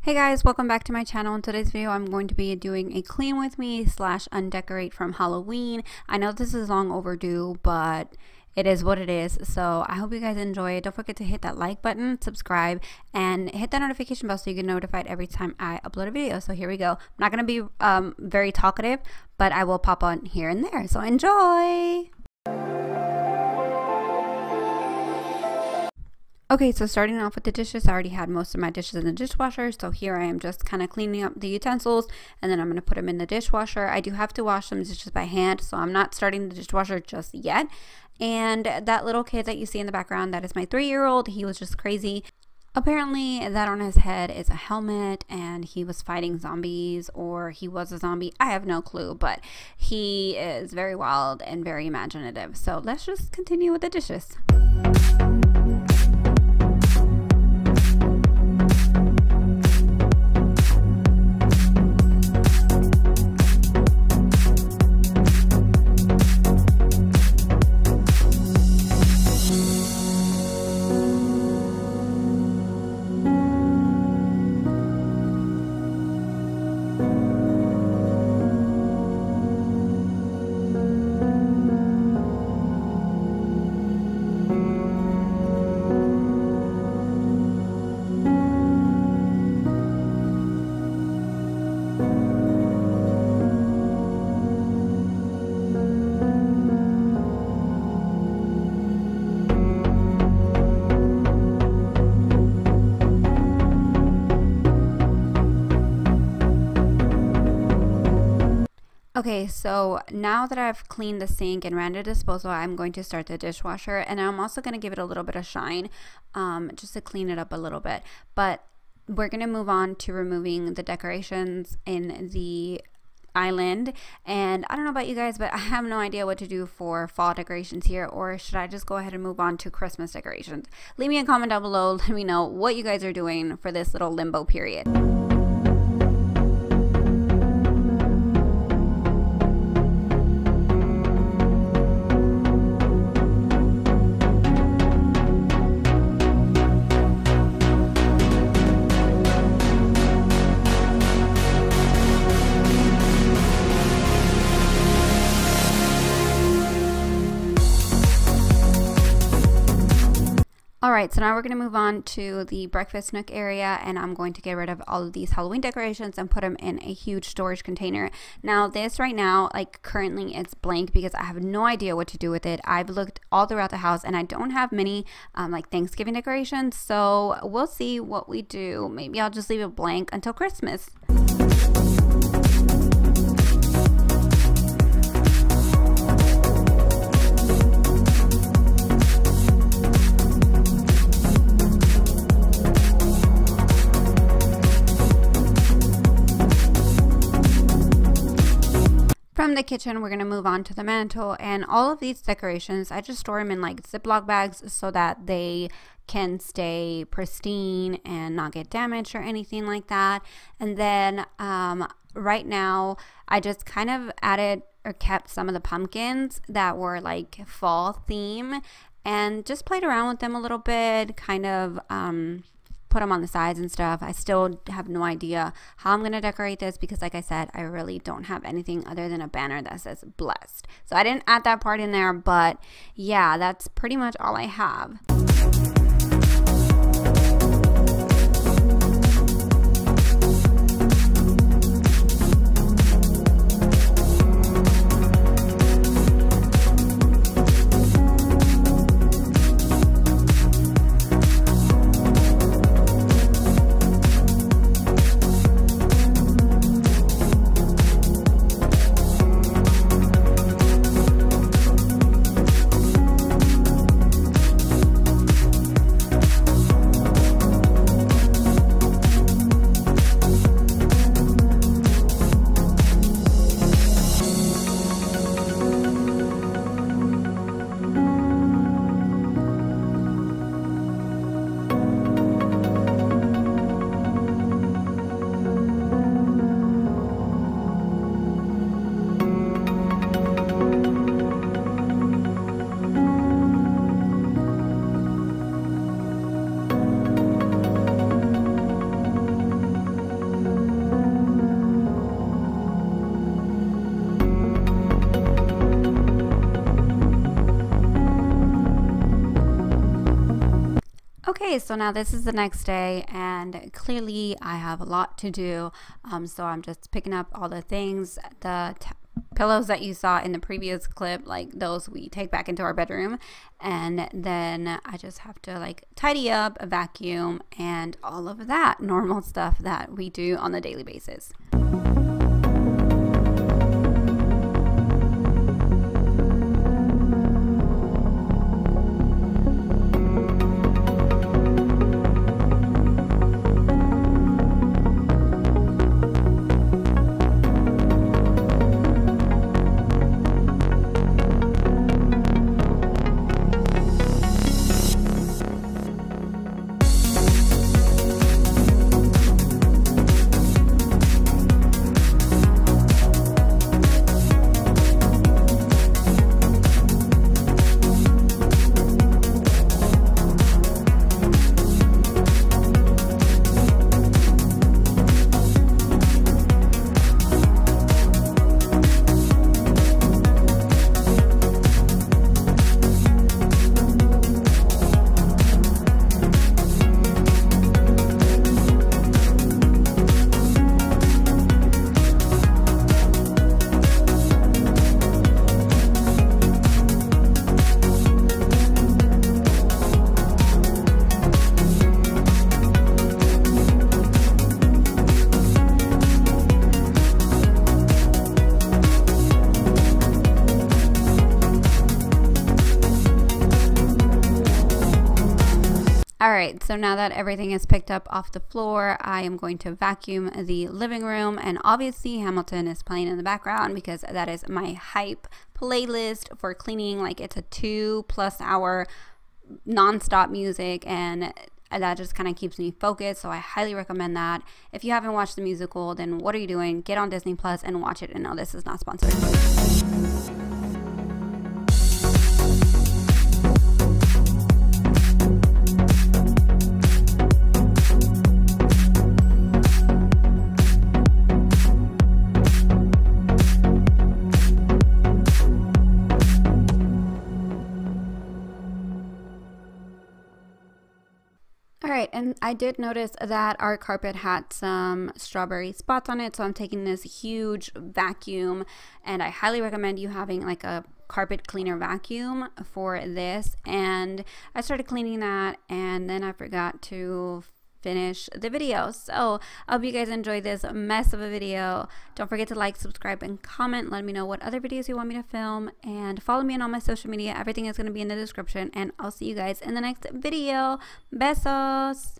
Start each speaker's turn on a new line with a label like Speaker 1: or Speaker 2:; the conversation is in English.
Speaker 1: Hey guys, welcome back to my channel. In today's video, I'm going to be doing a clean with me / undecorate from Halloween. I know this is long overdue, but it is what it is. So I hope you guys enjoy it. Don't forget to hit that like button, subscribe, and hit that notification bell so you get notified every time I upload a video. So here we go. I'm not going to be very talkative, but I will pop on here and there. So enjoy! Okay, so starting off with the dishes, I already had most of my dishes in the dishwasher, so here I am just kind of cleaning up the utensils, and then I'm going to put them in the dishwasher. I do have to wash them dishes by hand, so I'm not starting the dishwasher just yet. And that little kid that you see in the background, that is my 3-year-old. He was just crazy. Apparently that on his head is a helmet, and he was fighting zombies, or he was a zombie. I have no clue, but he is very wild and very imaginative. So let's just continue with the dishes. Okay, so now that I've cleaned the sink and ran the disposal, I'm going to start the dishwasher, and I'm also going to give it a little bit of shine just to clean it up a little bit. But we're going to move on to removing the decorations in the island. And I don't know about you guys, but I have no idea what to do for fall decorations here, or should I just go ahead and move on to Christmas decorations? Leave me a comment down below. Let me know what you guys are doing for this little limbo period. Alright, so now we're going to move on to the breakfast nook area, and I'm going to get rid of all of these Halloween decorations and put them in a huge storage container. Now this right now, like currently it's blank because I have no idea what to do with it. I've looked all throughout the house and I don't have many like Thanksgiving decorations, so we'll see what we do. Maybe I'll just leave it blank until Christmas. From the kitchen, we're going to move on to the mantle, and all of these decorations, I just store them in like Ziploc bags so that they can stay pristine and not get damaged or anything like that. And then right now, I just kind of added or kept some of the pumpkins that were like fall theme and just played around with them a little bit, kind of put them on the sides and stuff. I still have no idea how I'm going to decorate this because, like I said, I really don't have anything other than a banner that says blessed. So I didn't add that part in there, but yeah, that's pretty much all I have. Okay, so now this is the next day, and clearly I have a lot to do. So I'm just picking up all the things, the pillows that you saw in the previous clip, like those we take back into our bedroom, and then I just have to like tidy up, vacuum, and all of that normal stuff that we do on a daily basis. Alright, so now that everything is picked up off the floor, I am going to vacuum the living room, and obviously Hamilton is playing in the background because that is my hype playlist for cleaning. Like, it's a 2+ hour non-stop music, and that just kind of keeps me focused, so I highly recommend that. If you haven't watched the musical, then what are you doing? Get on Disney Plus and watch it. And no, this is not sponsored. Alright, and I did notice that our carpet had some strawberry spots on it, so I'm taking this huge vacuum, and I highly recommend you having like a carpet cleaner vacuum for this. And I started cleaning that, and then I forgot to finish the video. So I hope you guys enjoyed this mess of a video. Don't forget to like, subscribe, and comment. Let me know what other videos you want me to film, and follow me on all my social media. Everything is going to be in the description, and I'll see you guys in the next video. Besos.